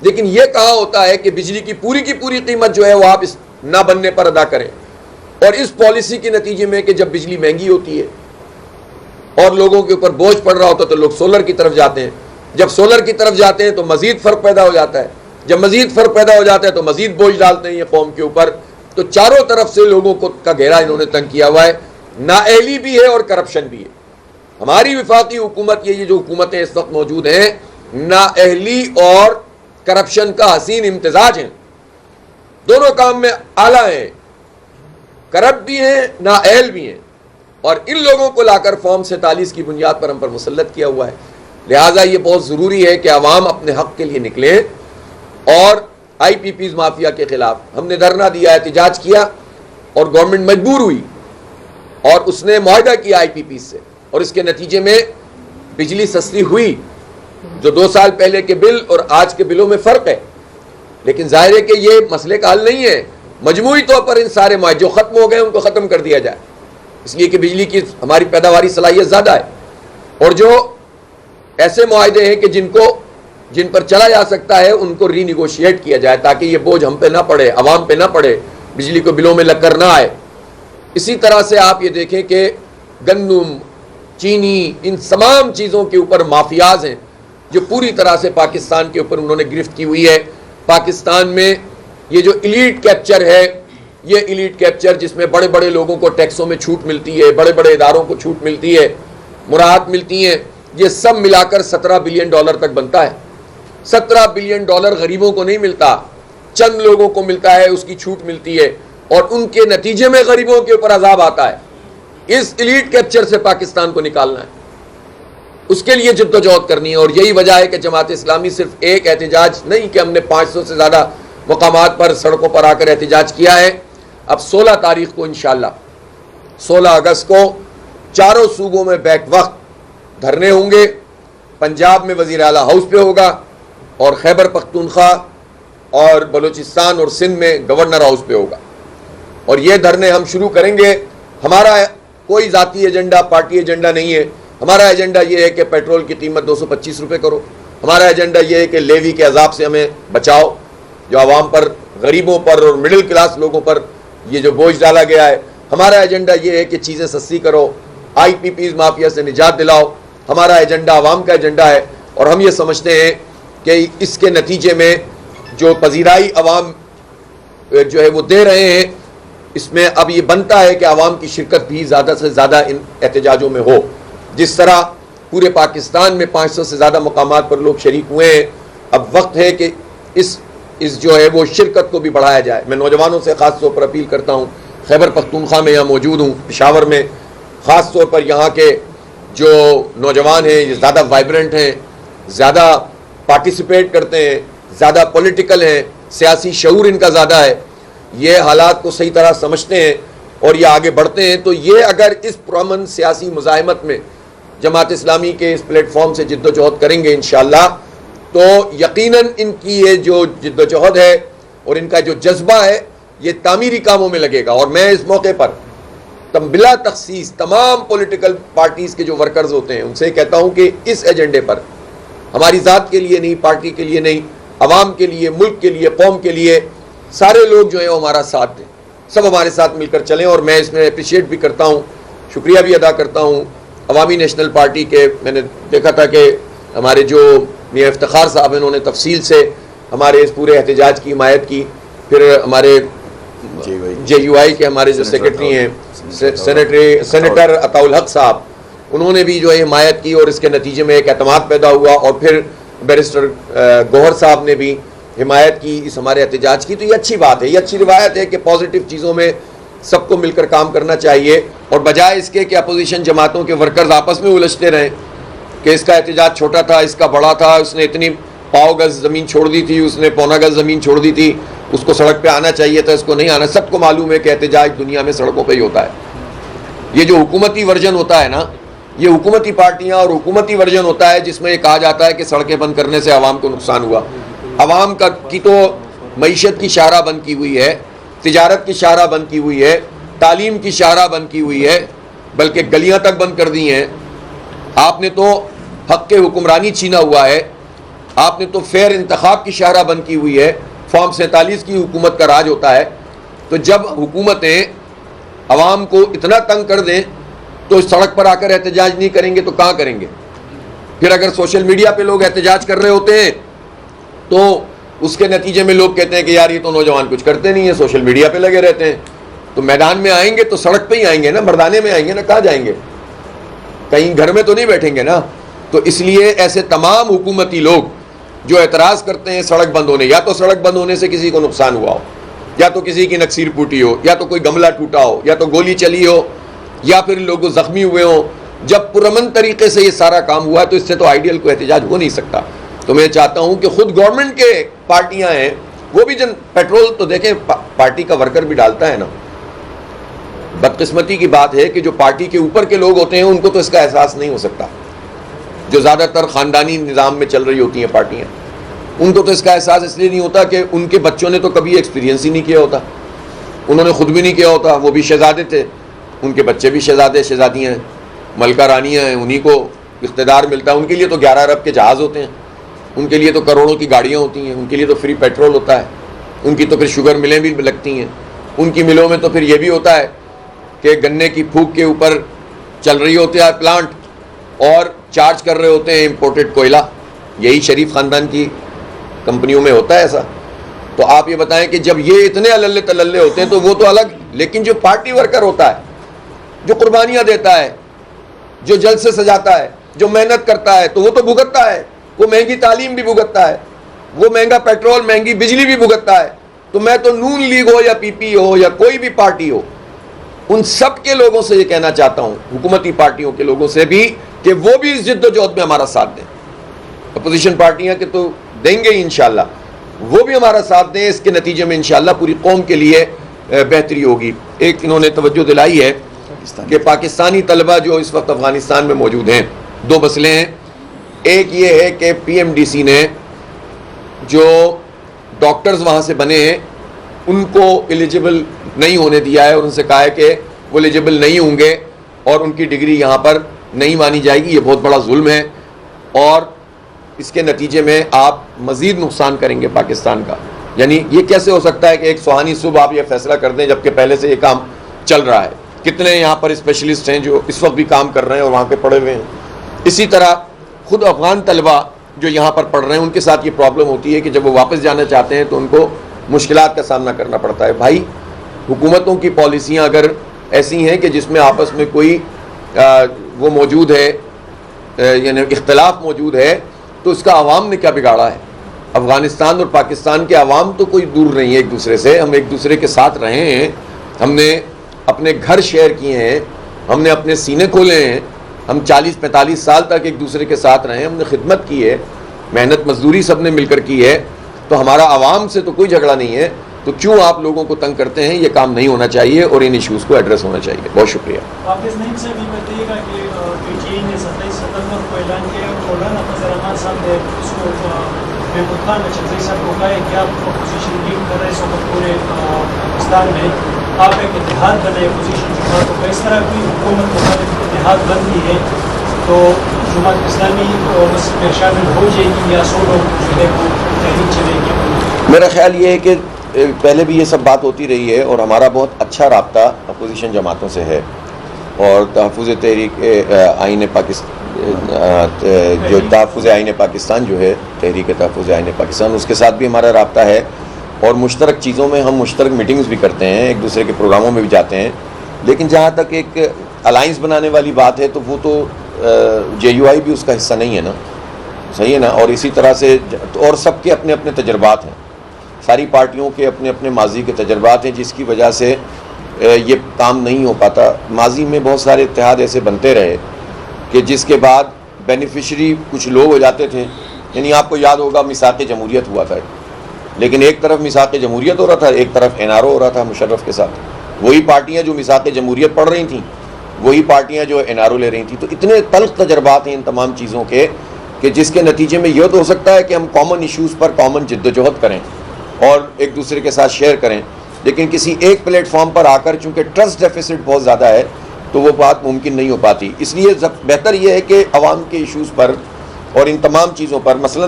لیکن یہ کہا ہوتا ہے کہ بجلی کی پوری قیمت جو ہے وہ آپ اس نہ بننے پر ادا کریں. اور اس پالیسی کے نتیجے میں کہ جب بجلی مہنگی ہوتی ہے اور لوگوں کے اوپر بوجھ پڑ رہا ہوتا ہے تو لوگ سولر کی طرف جاتے ہیں. جب سولر کی طرف جاتے ہیں تو مزید فرق پیدا ہو جاتا ہے. جب مزید فرق پیدا ہو جاتا ہے تو مزید بوجھ ڈالتے ہیں یہ قوم کے اوپر. تو چاروں طرف سے لوگوں کو کا گھیرا انہوں نے تنگ کیا ہوا ہے. نااہلی بھی ہے اور کرپشن بھی ہے. ہماری وفاقی حکومت یہ جو حکومتیں اس وقت موجود ہیں نااہلی اور کرپشن کا حسین امتزاج ہیں. دونوں کام میں اعلیٰ ہیں، کرپٹ بھی ہیں نااہل بھی ہیں. اور ان لوگوں کو لا کر فارم 47 کی بنیاد پر ہم پر مسلط کیا ہوا ہے. لہٰذا یہ بہت ضروری ہے کہ عوام اپنے حق کے لیے نکلیں. اور آئی پی پیز مافیا کے خلاف ہم نے دھرنا دیا، احتجاج کیا اور گورنمنٹ مجبور ہوئی اور اس نے معاہدہ کیا آئی پی پیز سے. اور اس کے نتیجے میں بجلی سستی ہوئی. جو 2 سال پہلے کے بل اور آج کے بلوں میں فرق ہے، لیکن ظاہر ہے کہ یہ مسئلے کا حل نہیں ہے. مجموعی طور پر ان سارے معاہدے جو ختم ہو گئے ان کو ختم کر دیا جائے، اس لیے کہ بجلی کی ہماری پیداواری صلاحیت زیادہ ہے. اور جو ایسے معاہدے ہیں کہ جن پر چلا جا سکتا ہے ان کو ری نیگوشیٹ کیا جائے تاکہ یہ بوجھ ہم پہ نہ پڑے، عوام پہ نہ پڑے، بجلی کو بلوں میں لگ کر نہ آئے. اسی طرح سے آپ یہ دیکھیں کہ گندم، چینی، ان تمام چیزوں کے اوپر مافیاز ہیں جو پوری طرح سے پاکستان کے اوپر انہوں نے گرفت کی ہوئی ہے. پاکستان میں یہ جو ایلیٹ کیپچر ہے، یہ ایلیٹ کیپچر جس میں بڑے بڑے لوگوں کو ٹیکسوں میں چھوٹ ملتی ہے، بڑے بڑے اداروں کو چھوٹ ملتی ہے، مراحت ملتی ہیں، یہ سب ملا کر $17 بلین تک بنتا ہے. $17 بلین غریبوں کو نہیں ملتا، چند لوگوں کو ملتا ہے، اس کی چھوٹ ملتی ہے اور ان کے نتیجے میں غریبوں کے اوپر عذاب آتا ہے. اس ایلیٹ کیپچر سے پاکستان کو نکالنا ہے، اس کے لیے جدوجہد کرنی ہے. اور یہی وجہ ہے کہ جماعت اسلامی صرف ایک احتجاج نہیں کہ ہم نے 500 سے زیادہ مقامات پر سڑکوں پر آ کر احتجاج کیا ہے. اب 16 تاریخ کو انشاءاللہ 16 اگست کو چاروں صوبوں میں بیک وقت دھرنے ہوں گے. پنجاب میں وزیر اعلیٰ ہاؤس پہ ہوگا اور خیبر پختونخوا اور بلوچستان اور سندھ میں گورنر ہاؤس پہ ہوگا. اور یہ دھرنے ہم شروع کریں گے. ہمارا کوئی ذاتی ایجنڈا، پارٹی ایجنڈا نہیں ہے. ہمارا ایجنڈا یہ ہے کہ پیٹرول کی قیمت 225 روپے کرو. ہمارا ایجنڈا یہ ہے کہ لیوی کے عذاب سے ہمیں بچاؤ، جو عوام پر، غریبوں پر اور مڈل کلاس لوگوں پر یہ جو بوجھ ڈالا گیا ہے. ہمارا ایجنڈا یہ ہے کہ چیزیں سستی کرو، آئی پی پیز مافیا سے نجات دلاؤ. ہمارا ایجنڈا عوام کا ایجنڈا ہے اور ہم یہ سمجھتے ہیں کہ اس کے نتیجے میں جو پذیرائی عوام جو ہے وہ دے رہے ہیں، اس میں اب یہ بنتا ہے کہ عوام کی شرکت بھی زیادہ سے زیادہ ان احتجاجوں میں ہو. جس طرح پورے پاکستان میں 500 سے زیادہ مقامات پر لوگ شریک ہوئے ہیں، اب وقت ہے کہ اس جو ہے وہ شرکت کو بھی بڑھایا جائے. میں نوجوانوں سے خاص طور پر اپیل کرتا ہوں. خیبر پختونخوا میں یہاں موجود ہوں، پشاور میں خاص طور پر یہاں کے جو نوجوان ہیں یہ زیادہ وائبرنٹ ہیں، زیادہ پارٹیسپیٹ کرتے ہیں، زیادہ پولیٹیکل ہیں، سیاسی شعور ان کا زیادہ ہے، یہ حالات کو صحیح طرح سمجھتے ہیں اور یہ آگے بڑھتے ہیں. تو یہ اگر اس پرامن سیاسی مزاحمت میں جماعت اسلامی کے اس پلیٹ فارم سے جد و جہد کریں گے انشاءاللہ، تو یقیناً ان کی یہ جو جد و جہد ہے اور ان کا جو جذبہ ہے یہ تعمیری کاموں میں لگے گا. اور میں اس موقع پر بلا تخصیص تمام پولیٹیکل پارٹیز کے جو ورکرز ہوتے ہیں ان سے کہتا ہوں کہ اس ایجنڈے پر ہماری ذات کے لیے نہیں، پارٹی کے لیے نہیں، عوام کے لیے، ملک کے لیے، قوم کے لیے سارے لوگ جو ہیں وہ ہمارا ساتھ دیں، سب ہمارے ساتھ مل کر چلیں. اور میں اس میں اپریشیٹ بھی کرتا ہوں، شکریہ بھی ادا کرتا ہوں عوامی نیشنل پارٹی کے. میں نے دیکھا تھا کہ ہمارے جو میاں افتخار صاحب انہوں نے تفصیل سے ہمارے اس پورے احتجاج کی حمایت کی. پھر ہمارے جے یو آئی کے ہمارے جو سیکرٹری ہیں سینیٹر عطاء الحق صاحب، انہوں نے بھی جو ہے حمایت کی اور اس کے نتیجے میں ایک اعتماد پیدا ہوا. اور پھر بیرسٹر گوہر صاحب نے بھی حمایت کی اس ہمارے احتجاج کی، تو یہ اچھی بات ہے، یہ اچھی روایت ہے کہ پازیٹیو چیزوں میں سب کو مل کر کام کرنا چاہیے، اور بجائے اس کے کہ اپوزیشن جماعتوں کے ورکرز آپس میں الجھتے رہیں کہ اس کا احتجاج چھوٹا تھا، اس کا بڑا تھا، اس نے اتنی پاؤ گز زمین چھوڑ دی تھی، اس نے پونا گز زمین چھوڑ دی تھی، اس کو سڑک پہ آنا چاہیے تھا، اس کو نہیں آنا۔ سب کو معلوم ہے کہ احتجاج دنیا میں سڑکوں پہ ہی ہوتا ہے۔ یہ جو حکومتی ورژن ہوتا ہے نا، یہ حکومتی پارٹیاں اور حکومتی ورژن ہوتا ہے جس میں یہ کہا جاتا ہے کہ سڑکیں بند کرنے سے عوام کو نقصان ہوا۔ عوام کی تو معیشت کی شاہراہ بند کی ہوئی ہے، تجارت کی شاہراہ بند کی ہوئی ہے، تعلیم کی شاہراہ بند کی ہوئی ہے، بلکہ گلیاں تک بند کر دی ہیں۔ آپ نے تو حق کے حکمرانی چھینا ہوا ہے، آپ نے تو فیئر انتخاب کی شاہراہ بند کی ہوئی ہے، فارم 47 کی حکومت کا راج ہوتا ہے۔ تو جب حکومتیں عوام کو اتنا تنگ کر دیں تو سڑک پر آ کر احتجاج نہیں کریں گے تو کہاں کریں گے؟ پھر اگر سوشل میڈیا پہ لوگ احتجاج کر رہے ہوتے ہیں تو اس کے نتیجے میں لوگ کہتے ہیں کہ یار یہ تو نوجوان کچھ کرتے نہیں ہیں، سوشل میڈیا پہ لگے رہتے ہیں۔ تو میدان میں آئیں گے تو سڑک پہ ہی آئیں گے نا، مردانے میں آئیں گے نا، کہاں جائیں گے؟ کہیں گھر میں تو نہیں بیٹھیں گے نا۔ تو اس لیے ایسے تمام حکومتی لوگ جو اعتراض کرتے ہیں سڑک بند ہونے، یا تو سڑک بند ہونے سے کسی کو نقصان ہوا ہو، یا تو کسی کی نکسیر پھوٹی ہو، یا تو کوئی گملہ ٹوٹا ہو، یا تو گولی چلی ہو، یا پھر لوگ زخمی ہوئے ہوں، جب پرامن طریقے سے یہ سارا کام ہوا ہے تو اس سے تو آئیڈیل کو احتجاج ہو نہیں سکتا۔ تو میں چاہتا ہوں کہ خود گورنمنٹ کے پارٹیاں ہیں وہ بھی پیٹرول تو دیکھیں پارٹی کا ورکر بھی ڈالتا ہے نا۔ بدقسمتی کی بات ہے کہ جو پارٹی کے اوپر کے لوگ ہوتے ہیں ان کو تو اس کا احساس نہیں ہو سکتا، جو زیادہ تر خاندانی نظام میں چل رہی ہوتی ہیں پارٹیاں، ان کو تو اس کا احساس اس لیے نہیں ہوتا کہ ان کے بچوں نے تو کبھی ایکسپیرینس ہی نہیں کیا ہوتا، انہوں نے خود بھی نہیں کیا ہوتا، وہ بھی شہزادے تھے، ان کے بچے بھی شہزادے شہزادیاں ہیں، ملکہ رانیاں ہیں، انہی کو اقتدار ملتا ہے۔ ان کے لیے تو 11 ارب کے جہاز ہوتے ہیں، ان کے لیے تو کروڑوں کی گاڑیاں ہوتی ہیں، ان کے لیے تو فری پیٹرول ہوتا ہے، ان کی تو پھر شوگر ملیں بھی لگتی ہیں، ان کی ملوں میں تو پھر یہ بھی ہوتا ہے کہ گنے کی پھوک کے اوپر چل رہی ہوتی ہے پلانٹ اور چارج کر رہے ہوتے ہیں امپورٹڈ کوئلہ۔ یہی شریف خاندان کی کمپنیوں میں ہوتا ہے ایسا۔ تو آپ یہ بتائیں کہ جب یہ اتنے اللے تللے ہوتے ہیں تو وہ تو الگ، لیکن جو پارٹی ورکر ہوتا ہے، جو قربانیاں دیتا ہے، جو جلد سے سجاتا ہے، جو محنت کرتا ہے، تو وہ تو بھگتتا ہے، وہ مہنگی تعلیم بھی بھگتتا ہے، وہ مہنگا پیٹرول مہنگی بجلی بھی بھگتتا ہے۔ تو میں تو نون لیگ ہو یا پی پی ہو یا کوئی بھی پارٹی ہو، ان سب کے لوگوں سے یہ کہنا چاہتا ہوں، حکومتی پارٹیوں کے لوگوں سے بھی، کہ وہ بھی اس جد و جہد میں ہمارا ساتھ دیں۔ اپوزیشن پارٹیاں کہ تو دیں گے انشاءاللہ، وہ بھی ہمارا ساتھ دیں، اس کے نتیجے میں انشاءاللہ پوری قوم کے لیے بہتری ہوگی۔ ایک انہوں نے توجہ دلائی ہے کہ پاکستانی طلبہ جو اس وقت افغانستان میں موجود ہیں، دو مسئلے ہیں۔ ایک یہ ہے کہ پی ایم ڈی سی نے جو ڈاکٹرز وہاں سے بنے ہیں ان کو ایلیجیبل نہیں ہونے دیا ہے، اور ان سے کہا ہے کہ وہ ایلیجیبل نہیں ہوں گے اور ان کی ڈگری یہاں پر نہیں مانی جائے گی۔ یہ بہت بڑا ظلم ہے، اور اس کے نتیجے میں آپ مزید نقصان کریں گے پاکستان کا۔ یعنی یہ کیسے ہو سکتا ہے کہ ایک سہانی صبح آپ یہ فیصلہ کر دیں جبکہ پہلے سے یہ کام چل رہا ہے؟ کتنے یہاں پر اسپیشلسٹ ہیں جو اس وقت بھی کام کر رہے ہیں اور وہاں پہ پڑھے ہوئے ہیں۔ اسی طرح خود افغان طلبہ جو یہاں پر پڑھ رہے ہیں ان کے ساتھ یہ پرابلم ہوتی ہے کہ جب وہ واپس جانا چاہتے ہیں تو ان کو مشکلات کا سامنا کرنا پڑتا ہے۔ بھائی حکومتوں کی پالیسیاں اگر ایسی ہیں کہ جس میں آپس میں کوئی وہ موجود ہے، یعنی اختلاف موجود ہے، تو اس کا عوام نے کیا بگاڑا ہے؟ افغانستان اور پاکستان کے عوام تو کوئی دور نہیں ہے ایک دوسرے سے، ہم ایک دوسرے کے ساتھ رہے ہیں، ہم نے اپنے گھر شیئر کیے ہیں، ہم نے اپنے سینے کھولے ہیں، ہم 40-45 سال تک ایک دوسرے کے ساتھ رہے ہیں، ہم نے خدمت کی ہے، محنت مزدوری سب نے مل کر کی ہے۔ تو ہمارا عوام سے تو کوئی جھگڑا نہیں ہے، تو کیوں آپ لوگوں کو تنگ کرتے ہیں؟ یہ کام نہیں ہونا چاہیے اور ان ایشوز کو ایڈریس ہونا چاہیے۔ بہت شکریہ۔ آپ اس نیم سے بھی بتائیے گا کہ پی ٹی آئی نے 27 ستمبر کو اعلان کیا، مولانا فضل الرحمان صاحب نے اس کو محمود خان اچھنزئی صاحب کو کہا ہے کہ آپ اپوزیشن لیڈ کر رہے ہیں اس وقت پورے پاکستان میں، آپ ایک اتحاد بنے اپوزیشن جماعتوں کو، اس طرح کوئی حکومت مخالف اتحاد بنتی ہے تو جماعت اسلامی اور اس میں شامل ہو جائے گی یا سو لوگ جو ہے وہ تحریک چلے گی؟ میرا خیال یہ ہے کہ پہلے بھی یہ سب بات ہوتی رہی ہے اور ہمارا بہت اچھا رابطہ اپوزیشن جماعتوں سے ہے، اور تحفظ تحریک آئین پاکستان جو تحفظ آئین پاکستان جو ہے، تحریک تحفظ آئین پاکستان، اس کے ساتھ بھی ہمارا رابطہ ہے، اور مشترک چیزوں میں ہم مشترک میٹنگز بھی کرتے ہیں، ایک دوسرے کے پروگراموں میں بھی جاتے ہیں۔ لیکن جہاں تک ایک الائنس بنانے والی بات ہے تو وہ تو جے یو آئی بھی اس کا حصہ نہیں ہے نا، صحیح ہے نا؟ اور اسی طرح سے اور سب کے اپنے اپنے تجربات ہیں، ساری پارٹیوں کے اپنے اپنے ماضی کے تجربات ہیں جس کی وجہ سے یہ کام نہیں ہو پاتا. ماضی میں بہت سارے اتحاد ایسے بنتے رہے کہ جس کے بعد بینیفیشری کچھ لوگ ہو جاتے تھے. یعنی آپ کو یاد ہوگا میثاق جمہوریت ہوا تھا, لیکن ایک طرف میثاق جمہوریت ہو رہا تھا, ایک طرف NRO ہو رہا تھا مشرف کے ساتھ. وہی پارٹیاں جو میثاق جمہوریت پڑھ رہی تھیں وہی پارٹیاں جو NRO لے رہی تھیں. تو اتنے تلخ تجربات ہیں ان تمام چیزوں کے کہ جس کے نتیجے میں یہ تو ہو سکتا ہے کہ ہم کامن ایشوز پر کامن جد و جہد کریں اور ایک دوسرے کے ساتھ شیئر کریں, لیکن کسی ایک پلیٹ فارم پر آ کر چونکہ ٹرسٹ ڈیفیسٹ بہت زیادہ ہے تو وہ بات ممکن نہیں ہو پاتی. اس لیے بہتر یہ ہے کہ عوام کے ایشوز پر اور ان تمام چیزوں پر, مثلا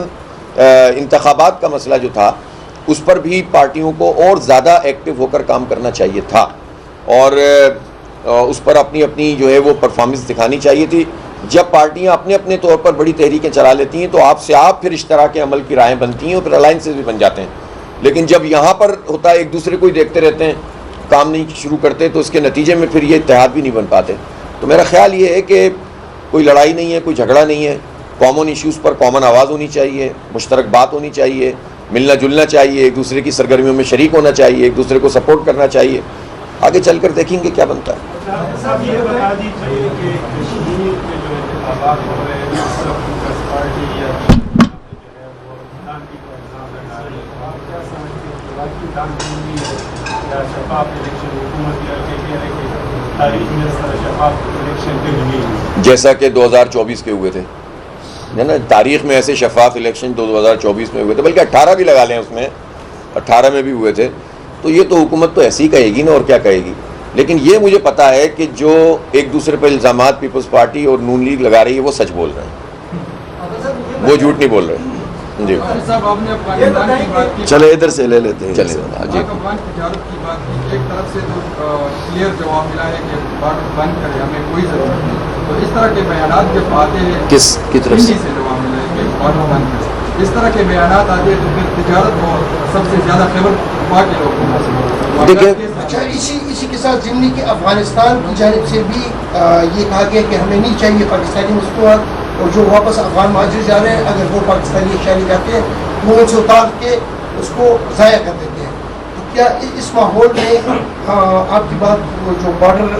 انتخابات کا مسئلہ جو تھا اس پر بھی پارٹیوں کو اور زیادہ ایکٹیو ہو کر کام کرنا چاہیے تھا اور اس پر اپنی اپنی جو ہے وہ پرفارمنس دکھانی چاہیے تھی. جب پارٹیاں اپنے اپنے طور پر بڑی تحریکیں چلا لیتی ہیں تو آپ سے آپ پھر اشتراک عمل کی رائیں بنتی ہیں اور پھر الائنسز بھی بن جاتے ہیں. لیکن جب یہاں پر ہوتا ہے ایک دوسرے کو ہی دیکھتے رہتے ہیں, کام نہیں شروع کرتے, تو اس کے نتیجے میں پھر یہ اتحاد بھی نہیں بن پاتے. تو میرا خیال یہ ہے کہ کوئی لڑائی نہیں ہے, کوئی جھگڑا نہیں ہے, کامن ایشوز پر کامن آواز ہونی چاہیے, مشترک بات ہونی چاہیے, ملنا جلنا چاہیے, ایک دوسرے کی سرگرمیوں میں شریک ہونا چاہیے, ایک دوسرے کو سپورٹ کرنا چاہیے. آگے چل کر دیکھیں گے کیا بنتا ہے. صاحب یہ بتا دیجیے کہ کشمیر کے جو انتخابات ہو رہے ہیں اس وقت پیپلز پارٹی یا جو ہے وہ دانگی کو الزام لگا رہی ہے, آپ کیا سمجھتے ہیں کہ واقعی دانگی ہوئی ہے یا شفاف الیکشن حکومت کہہ رہے کہ تاریخ میں اس طرح شفاف الیکشن کے لیے جیسا کہ 2024 کے ہوئے تھے نا, تاریخ میں ایسے شفاف الیکشن 2024 میں ہوئے تھے, بلکہ 18 بھی لگا لیں, اس میں 18 میں بھی ہوئے تھے. تو یہ تو حکومت تو ایسی کہے گی نا, اور کیا کہے گی. لیکن یہ مجھے پتا ہے کہ جو ایک دوسرے پر الزامات پیپلز پارٹی اور نون لیگ لگا رہی ہے وہ سچ بول رہے ہیں, وہ جھوٹ نہیں بول رہے. جی چلے ادھر سے لے لیتے ہیں. چلیں جی. افغان تجارت کی بات کی, ایک طرف سے تو کلیئر جواب ملا ہے کہ بارڈر بند کرے, ہمیں کوئی ضرورت نہیں. تو اس طرح کے بیانات جب آتے ہیں کس کی طرف سے سے جواب ملا ہے کہ بارڈر بند کرے, اس طرح کے بیانات آتے ہیں تو پھر تجارت کو سب سے زیادہ خیبر پختونخوا کے لوگ دیکھیں, اچھا اسی کے ساتھ ضمنی کہ افغانستان کی جانب سے بھی یہ کہا گیا کہ ہمیں نہیں چاہیے پاکستانی مصنوعات, اور جو واپس افغان مہاجر جا رہے ہیں اگر وہ پاکستانی اشیاء لے جاتے ہیں وہ ان سے اتار کے اس کو ضائع کر دیتے ہیں. تو کیا اس ماحول میں آپ کی بات جو بارڈر,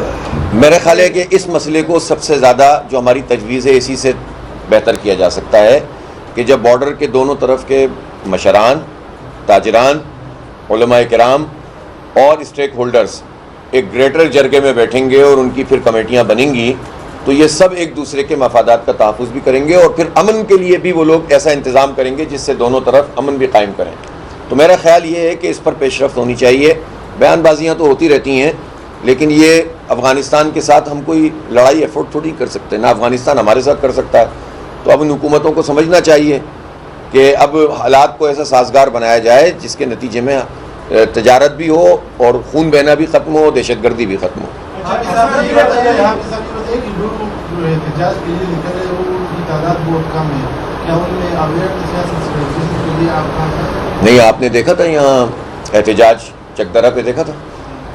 میرا خیال ہے کہ اس مسئلے کو سب سے زیادہ جو ہماری تجویز ہے اسی سے بہتر کیا جا سکتا ہے کہ جب بارڈر کے دونوں طرف کے مشران, تاجران, علماء کرام اور اسٹیک ہولڈرز ایک گریٹر جرگے میں بیٹھیں گے اور ان کی پھر کمیٹیاں بنیں گی, تو یہ سب ایک دوسرے کے مفادات کا تحفظ بھی کریں گے اور پھر امن کے لیے بھی وہ لوگ ایسا انتظام کریں گے جس سے دونوں طرف امن بھی قائم کریں. تو میرا خیال یہ ہے کہ اس پر پیش رفت ہونی چاہیے. بیان بازیاں تو ہوتی رہتی ہیں, لیکن یہ افغانستان کے ساتھ ہم کوئی لڑائی ایفورٹ تھوڑی کر سکتے, نہ افغانستان ہمارے ساتھ کر سکتا ہے. تو اب ان حکومتوں کو سمجھنا چاہیے کہ اب حالات کو ایسا سازگار بنایا جائے جس کے نتیجے میں تجارت بھی ہو اور خون بہنا بھی ختم ہو, دہشت گردی بھی ختم ہو. احتجاج کے لیے نکل رہے وہ ان کی تعداد بہت کم ہے, کیا ان میں کے لیے آپ نہیں, آپ نے دیکھا تھا یہاں احتجاج چکدرہ پہ دیکھا تھا,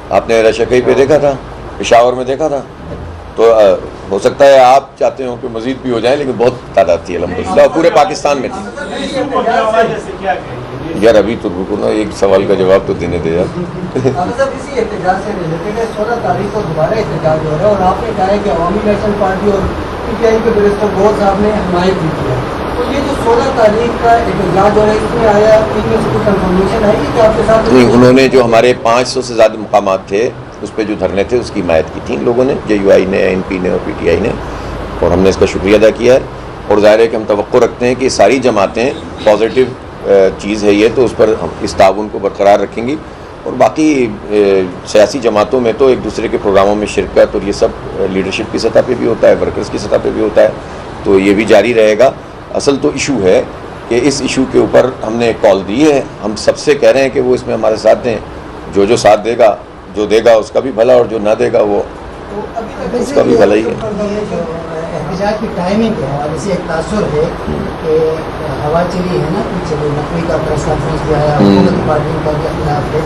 آپ نے رشکئی پہ دیکھا تھا, پشاور میں دیکھا تھا. تو ہو سکتا ہے آپ چاہتے ہو کہ مزید بھی ہو جائیں, لیکن بہت تعداد تھی الحمدللہ, پورے پاکستان میں تھی. یار ابھی تو رکو نا, ایک سوال کا جواب تو دینے دے یار. اسی احتجاج سے ریلیٹڈ ہے, 16 تاریخ کو دوبارہ احتجاج ہو رہا ہے اور آپ نے کہا ہے کہ عوامی نیشنل پارٹی اور PTI کے بیرسٹر گور صاحب نے حمایت بھی کیا. تو یہ جو 16 تاریخ کا احتجاج ہو رہا ہے اس میں آیا ان میں سے کوئی کنفرمیشن ہے کہ آپ کے ساتھ نہیں, انہوں نے جو ہمارے 500 سے زیادہ مقامات تھے اس پہ جو دھرنے تھے اس کی حمایت کی تھی ان لوگوں نے, JUI نے, NP نے اور PTI نے, اور ہم نے اس کا شکریہ ادا کیا ہے. اور ظاہر ہے کہ ہم توقع رکھتے ہیں کہ ساری جماعتیں پازیٹیو چیز ہے یہ, تو اس پر ہم اس تعاون کو برقرار رکھیں گی. اور باقی سیاسی جماعتوں میں تو ایک دوسرے کے پروگراموں میں شرکت اور یہ سب لیڈرشپ کی سطح پہ بھی ہوتا ہے, ورکرز کی سطح پہ بھی ہوتا ہے, تو یہ بھی جاری رہے گا. اصل تو ایشو ہے کہ اس ایشو کے اوپر ہم نے ایک کال دی ہے, ہم سب سے کہہ رہے ہیں کہ وہ اس میں ہمارے ساتھ دیں. جو ساتھ دے گا, جو دے گا اس کا بھی بھلا, اور جو نہ دے گا وہ اس کا بھی بھلا ہی ہے. احتجاج کی ٹائمنگ کے حوالے سے ایک تاثر ہے کہ ہوا چلی ہے نا, پیچھے نقوی کا پریس کانفرنس دیا ہے, حکومتی پارٹیوں کا کے خلاف ہے.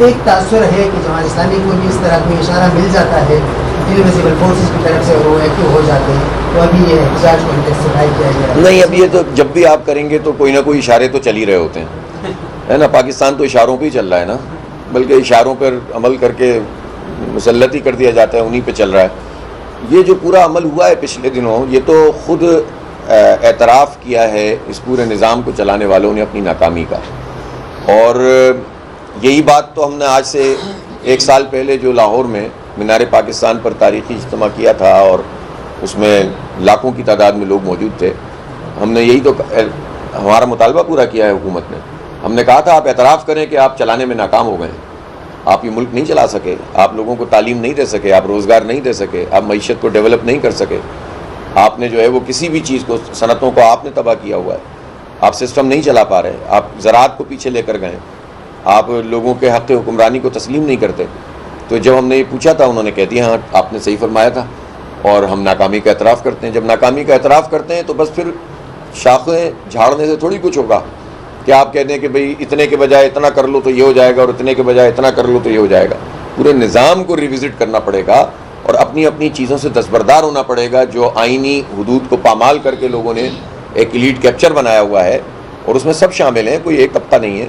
ایک تاثر ہے کہ جماعت اسلامی کو بھی اس طرح کوئی اشارہ مل جاتا ہے, انویزیبل فورسز کی طرف سے وہ ایکٹیو ہو جاتے ہیں, تو ابھی یہ احتجاج کو انٹینسیفائی کیا گیا ہے. نہیں, اب یہ تو جب بھی آپ کریں گے تو کوئی نہ کوئی اشارے تو چل ہی رہے ہوتے ہیں. ہے نا. پاکستان تو اشاروں پہ ہی چل رہا ہے نا, بلکہ اشاروں پر عمل کر کے مسلط ہی کر دیا جاتا ہے, انہی پہ چل رہا ہے. یہ جو پورا عمل ہوا ہے پچھلے دنوں, یہ تو خود اعتراف کیا ہے اس پورے نظام کو چلانے والوں نے اپنی ناکامی کا. اور یہی بات تو ہم نے آج سے 1 سال پہلے جو لاہور میں مینار پاکستان پر تاریخی اجتماع کیا تھا, اور اس میں لاکھوں کی تعداد میں لوگ موجود تھے, ہم نے یہی تو ہمارا مطالبہ پورا کیا ہے حکومت نے. ہم نے کہا تھا آپ اعتراف کریں کہ آپ چلانے میں ناکام ہو گئے, آپ یہ ملک نہیں چلا سکے, آپ لوگوں کو تعلیم نہیں دے سکے, آپ روزگار نہیں دے سکے, آپ معیشت کو ڈیولپ نہیں کر سکے, آپ نے جو ہے وہ کسی بھی چیز کو, صنعتوں کو آپ نے تباہ کیا ہوا ہے, آپ سسٹم نہیں چلا پا رہے, آپ زراعت کو پیچھے لے کر گئے, آپ لوگوں کے حق حکمرانی کو تسلیم نہیں کرتے. تو جب ہم نے یہ پوچھا تھا انہوں نے کہہ دیا ہاں آپ نے صحیح فرمایا تھا, اور ہم ناکامی کا اعتراف کرتے ہیں. جب ناکامی کا اعتراف کرتے ہیں تو بس پھر شاخیں جھاڑنے سے تھوڑی کچھ ہوگا کہ آپ کہتے ہیں کہ بھئی اتنے کے بجائے اتنا کر لو تو یہ ہو جائے گا, اور اتنے کے بجائے اتنا کر لو تو یہ ہو جائے گا. پورے نظام کو ریوزٹ کرنا پڑے گا, اور اپنی اپنی چیزوں سے دستبردار ہونا پڑے گا. جو آئینی حدود کو پامال کر کے لوگوں نے ایک ایلیٹ کیپچر بنایا ہوا ہے, اور اس میں سب شامل ہیں, کوئی ایک طبقہ نہیں ہے,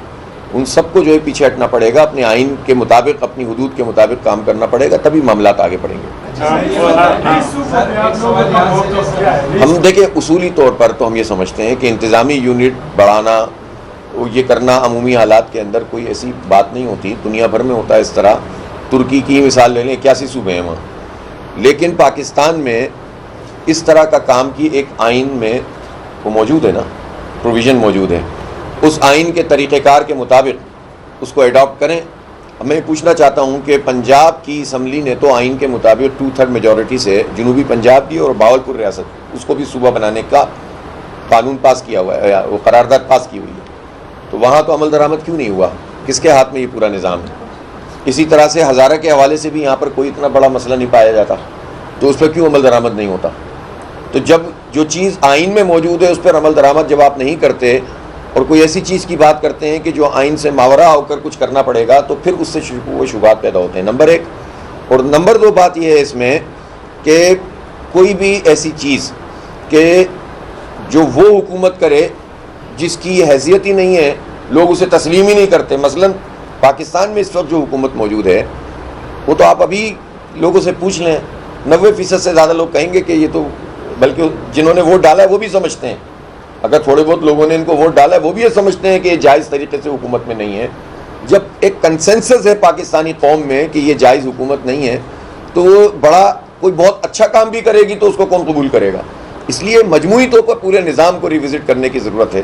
ان سب کو جو ہے پیچھے ہٹنا پڑے گا, اپنے آئین کے مطابق, اپنی حدود کے مطابق کام کرنا پڑے گا, تبھی معاملات آگے بڑھیں گے. ہم دیکھیں اصولی طور پر تو ہم یہ سمجھتے ہیں کہ انتظامی یونٹ بڑھانا, یہ کرنا عمومی حالات کے اندر کوئی ایسی بات نہیں ہوتی, دنیا بھر میں ہوتا ہے اس طرح. ترکی کی مثال لے لیں, 81 صوبے ہیں وہاں, لیکن پاکستان میں اس طرح کا کام کی ایک آئین میں وہ موجود ہے نا, پروویژن موجود ہے. اس آئین کے طریقہ کار کے مطابق اس کو ایڈاپٹ کریں. میں پوچھنا چاہتا ہوں کہ پنجاب کی اسمبلی نے تو آئین کے مطابق 2/3 میجورٹی سے جنوبی پنجاب کی اور باولپور ریاست اس کو بھی صوبہ بنانے کا قانون پاس کیا ہوا ہے, وہ قرارداد پاس کی ہوئی ہے. تو وہاں تو عمل درآمد کیوں نہیں ہوا؟ کس کے ہاتھ میں یہ پورا نظام ہے؟ اسی طرح سے ہزارہ کے حوالے سے بھی یہاں پر کوئی اتنا بڑا مسئلہ نہیں پایا جاتا, تو اس پہ کیوں عمل درآمد نہیں ہوتا؟ تو جب جو چیز آئین میں موجود ہے اس پر عمل درآمد جب آپ نہیں کرتے, اور کوئی ایسی چیز کی بات کرتے ہیں کہ جو آئین سے ماورا ہو کر کچھ کرنا پڑے گا, تو پھر اس سے شبہات پیدا ہوتے ہیں. نمبر 1. اور نمبر 2 بات یہ ہے اس میں کہ کوئی بھی ایسی چیز کہ جو وہ حکومت کرے جس کی حیثیت ہی نہیں ہے, لوگ اسے تسلیم ہی نہیں کرتے. مثلا پاکستان میں اس وقت جو حکومت موجود ہے وہ تو آپ ابھی لوگوں سے پوچھ لیں, 90% سے زیادہ لوگ کہیں گے کہ یہ تو, بلکہ جنہوں نے ووٹ ڈالا ہے وہ بھی سمجھتے ہیں, اگر تھوڑے بہت لوگوں نے ان کو ووٹ ڈالا ہے وہ بھی یہ سمجھتے ہیں کہ یہ جائز طریقے سے حکومت میں نہیں ہے. جب ایک کنسنسس ہے پاکستانی قوم میں کہ یہ جائز حکومت نہیں ہے, تو وہ کوئی بہت اچھا کام بھی کرے گی تو اس کو کون قبول کرے گا؟ اس لیے مجموعی طور پر پورے نظام کو ریوزٹ کرنے کی ضرورت ہے.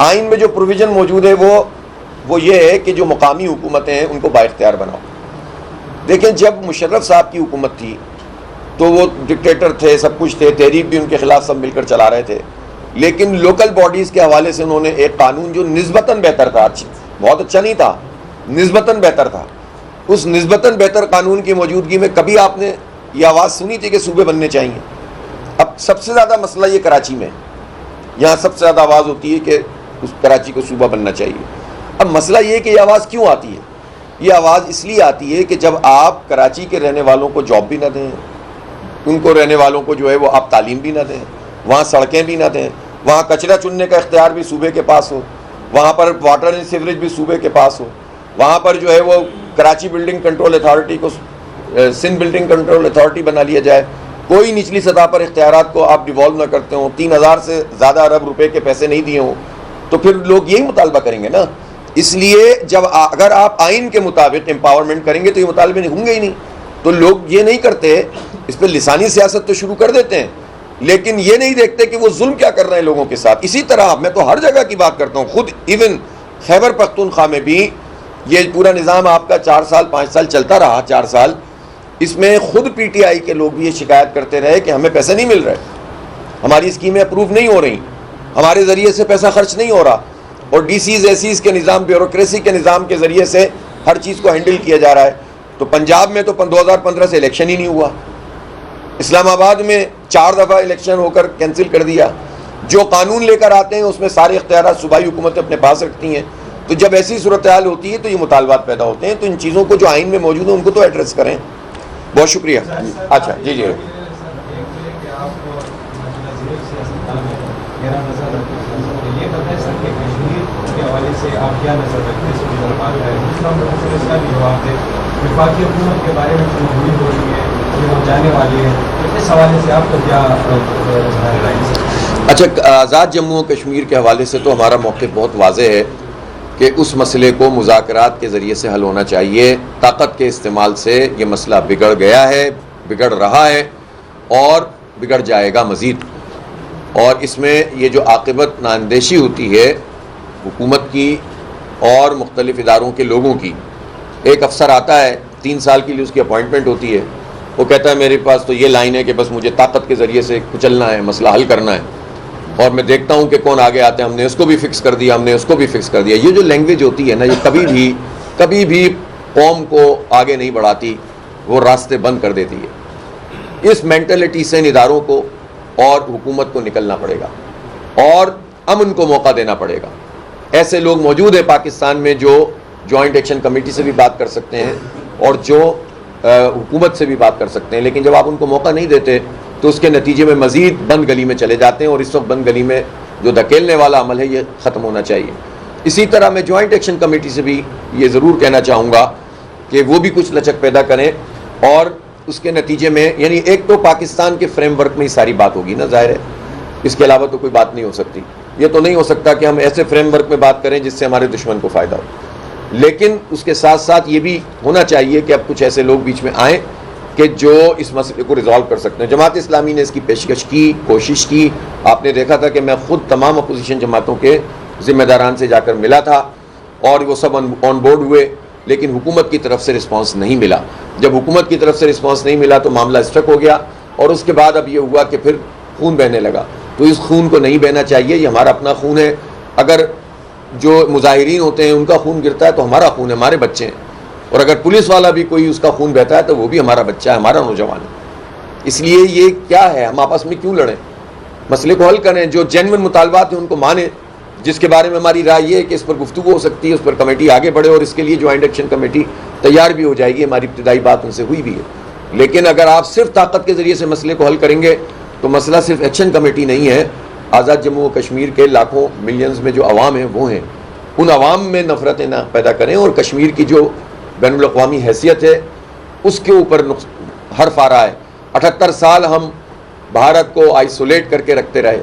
آئین میں جو پروویژن موجود ہے وہ یہ ہے کہ جو مقامی حکومتیں ہیں ان کو بااختیار بناؤ. دیکھیں جب مشرف صاحب کی حکومت تھی تو وہ ڈکٹیٹر تھے, سب کچھ تھے, تحریک بھی ان کے خلاف سب مل کر چلا رہے تھے, لیکن لوکل باڈیز کے حوالے سے انہوں نے ایک قانون جو نسبتاً بہتر تھا, بہت اچھا نہیں تھا, نسبتاً بہتر تھا, اس نسبتاً بہتر قانون کی موجودگی میں کبھی آپ نے یہ آواز سنی تھی کہ صوبے بننے چاہیے؟ اب سب سے زیادہ مسئلہ یہ کراچی میں, یہاں سب سے زیادہ آواز ہوتی ہے کہ اس کراچی کو صوبہ بننا چاہیے. اب مسئلہ یہ ہے کہ یہ آواز کیوں آتی ہے؟ یہ آواز اس لیے آتی ہے کہ جب آپ کراچی کے رہنے والوں کو جاب بھی نہ دیں, ان کو رہنے والوں کو جو ہے وہ آپ تعلیم بھی نہ دیں, وہاں سڑکیں بھی نہ دیں, وہاں کچرا چننے کا اختیار بھی صوبے کے پاس ہو, وہاں پر واٹر اینڈ سیوریج بھی صوبے کے پاس ہو, وہاں پر جو ہے وہ کراچی بلڈنگ کنٹرول اتھارٹی کو سندھ بلڈنگ کنٹرول اتھارٹی بنا لیا جائے, کوئی نچلی سطح پر اختیارات کو آپ ڈیوالو نہ کرتے ہوں, 3000 سے زیادہ ارب روپے کے پیسے نہیں دیے ہوں, تو پھر لوگ یہی مطالبہ کریں گے نا. اس لیے اگر آپ آئین کے مطابق امپاورمنٹ کریں گے تو یہ مطالبے ہوں گے ہی نہیں. تو لوگ یہ نہیں کرتے, اس پہ لسانی سیاست تو شروع کر دیتے ہیں, لیکن یہ نہیں دیکھتے کہ وہ ظلم کیا کر رہے ہیں لوگوں کے ساتھ. اسی طرح میں تو ہر جگہ کی بات کرتا ہوں, خود ایون خیبر پختونخوا میں بھی یہ پورا نظام آپ کا 4 سال 5 سال چلتا رہا, 4 سال, اس میں خود پی ٹی آئی کے لوگ بھی یہ شکایت کرتے رہے کہ ہمیں پیسے نہیں مل رہے, ہماری اسکیمیں اپروو نہیں ہو رہی, ہمارے ذریعے سے پیسہ خرچ نہیں ہو رہا, اور ڈی سیز اے سیز کے نظام, بیوروکریسی کے نظام کے ذریعے سے ہر چیز کو ہینڈل کیا جا رہا ہے. تو پنجاب میں تو 2015 سے الیکشن ہی نہیں ہوا, اسلام آباد میں 4 دفعہ الیکشن ہو کر کینسل کر دیا. جو قانون لے کر آتے ہیں اس میں سارے اختیارات صوبائی حکومتیں اپنے پاس رکھتی ہیں. تو جب ایسی صورتحال ہوتی ہے تو یہ مطالبات پیدا ہوتے ہیں. تو ان چیزوں کو جو آئین میں موجود ہیں ان کو تو ایڈریس کریں. بہت شکریہ. اچھا جی جی یہ بتا سکتے کشمیر کے حوالے سے آپ کیا نظر رکھتے ہیں؟ سعودی دربار ہے دوسرا مختصر اس کا بھی جواب ہے وفاقی حکومت کے بارے میں جو ہوئی ہو رہی ہے جو جانے والے ہیں اس حوالے سے آپ کو کیا رائے ہے؟ اچھا، آزاد جموں و کشمیر کے حوالے سے تو ہمارا موقف بہت واضح ہے کہ اس مسئلے کو مذاکرات کے ذریعے سے حل ہونا چاہیے. طاقت کے استعمال سے یہ مسئلہ بگڑ گیا ہے، بگڑ رہا ہے اور بگڑ جائے گا مزید. اور اس میں یہ جو عاقبت نااندیشی ہوتی ہے حکومت کی اور مختلف اداروں کے لوگوں کی، ایک افسر آتا ہے 3 سال کے لیے اس کی اپوائنٹمنٹ ہوتی ہے، وہ کہتا ہے میرے پاس تو یہ لائن ہے کہ بس مجھے طاقت کے ذریعے سے کچلنا ہے، مسئلہ حل کرنا ہے. اور میں دیکھتا ہوں کہ کون آگے آتے ہیں، ہم نے اس کو بھی فکس کر دیا، ہم نے اس کو بھی فکس کر دیا. یہ جو لینگویج ہوتی ہے نا، یہ کبھی بھی قوم کو آگے نہیں بڑھاتی، وہ راستے بند کر دیتی ہے. اس مینٹلٹی سے ان اداروں کو اور حکومت کو نکلنا پڑے گا اور امن کو موقع دینا پڑے گا. ایسے لوگ موجود ہیں پاکستان میں جو جوائنٹ ایکشن کمیٹی سے بھی بات کر سکتے ہیں اور جو حکومت سے بھی بات کر سکتے ہیں، لیکن جب آپ ان کو موقع نہیں دیتے تو اس کے نتیجے میں مزید بند گلی میں چلے جاتے ہیں اور اس وقت بند گلی میں جو دھکیلنے والا عمل ہے یہ ختم ہونا چاہیے. اسی طرح میں جوائنٹ ایکشن کمیٹی سے بھی یہ ضرور کہنا چاہوں گا کہ وہ بھی کچھ لچک پیدا کریں اور اس کے نتیجے میں، یعنی ایک تو پاکستان کے فریم ورک میں ہی ساری بات ہوگی نا، ظاہر ہے اس کے علاوہ تو کوئی بات نہیں ہو سکتی. یہ تو نہیں ہو سکتا کہ ہم ایسے فریم ورک میں بات کریں جس سے ہمارے دشمن کو فائدہ ہو، لیکن اس کے ساتھ ساتھ یہ بھی ہونا چاہیے کہ اب کچھ ایسے لوگ بیچ میں آئیں کہ جو اس مسئلے کو ریزالو کر سکتے ہیں. جماعت اسلامی نے اس کی پیشکش کی، کوشش کی. آپ نے دیکھا تھا کہ میں خود تمام اپوزیشن جماعتوں کے ذمہ داران سے جا کر ملا تھا اور وہ سب آن بورڈ ہوئے، لیکن حکومت کی طرف سے رسپانس نہیں ملا. جب حکومت کی طرف سے رسپانس نہیں ملا تو معاملہ اسٹک ہو گیا اور اس کے بعد اب یہ ہوا کہ پھر خون بہنے لگا. تو اس خون کو نہیں بہنا چاہیے، یہ ہمارا اپنا خون ہے. اگر جو مظاہرین ہوتے ہیں ان کا خون گرتا ہے تو ہمارا خون ہے، ہمارے بچے ہیں. اور اگر پولیس والا بھی کوئی اس کا خون بہتا ہے تو وہ بھی ہمارا بچہ ہے، ہمارا نوجوان ہے. اس لیے یہ کیا ہے، ہم آپس میں کیوں لڑیں؟ مسئلے کو حل کریں، جو جینوئن مطالبات ہیں ان کو مانیں. جس کے بارے میں ہماری رائے یہ ہے کہ اس پر گفتگو ہو سکتی ہے، اس پر کمیٹی آگے بڑھے اور اس کے لیے جوائنٹ ایکشن کمیٹی تیار بھی ہو جائے گی. ہماری ابتدائی بات ان سے ہوئی بھی ہے. لیکن اگر آپ صرف طاقت کے ذریعے سے مسئلے کو حل کریں گے تو مسئلہ صرف ایکشن کمیٹی نہیں ہے. آزاد جموں و کشمیر کے لاکھوں ملینز میں جو عوام ہیں وہ ہیں، ان عوام میں نفرتیں نہ پیدا کریں اور کشمیر کی جو بین الاقوامی حیثیت ہے اس کے اوپر حرف آ رہا ہے. 78 سال ہم بھارت کو آئسولیٹ کر کے رکھتے رہے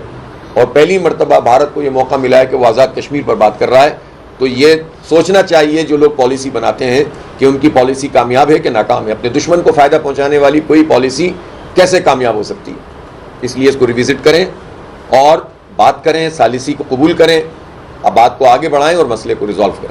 اور پہلی مرتبہ بھارت کو یہ موقع ملا ہے کہ وہ آزاد کشمیر پر بات کر رہا ہے. تو یہ سوچنا چاہیے جو لوگ پالیسی بناتے ہیں کہ ان کی پالیسی کامیاب ہے کہ ناکام ہے. اپنے دشمن کو فائدہ پہنچانے والی کوئی پالیسی کیسے کامیاب ہو سکتی ہے؟ اس لیے اس کو ریوزٹ کریں اور بات کریں، ثالثی کو قبول کریں، اب بات کو آگے بڑھائیں اور مسئلے کو ریزالو کریں.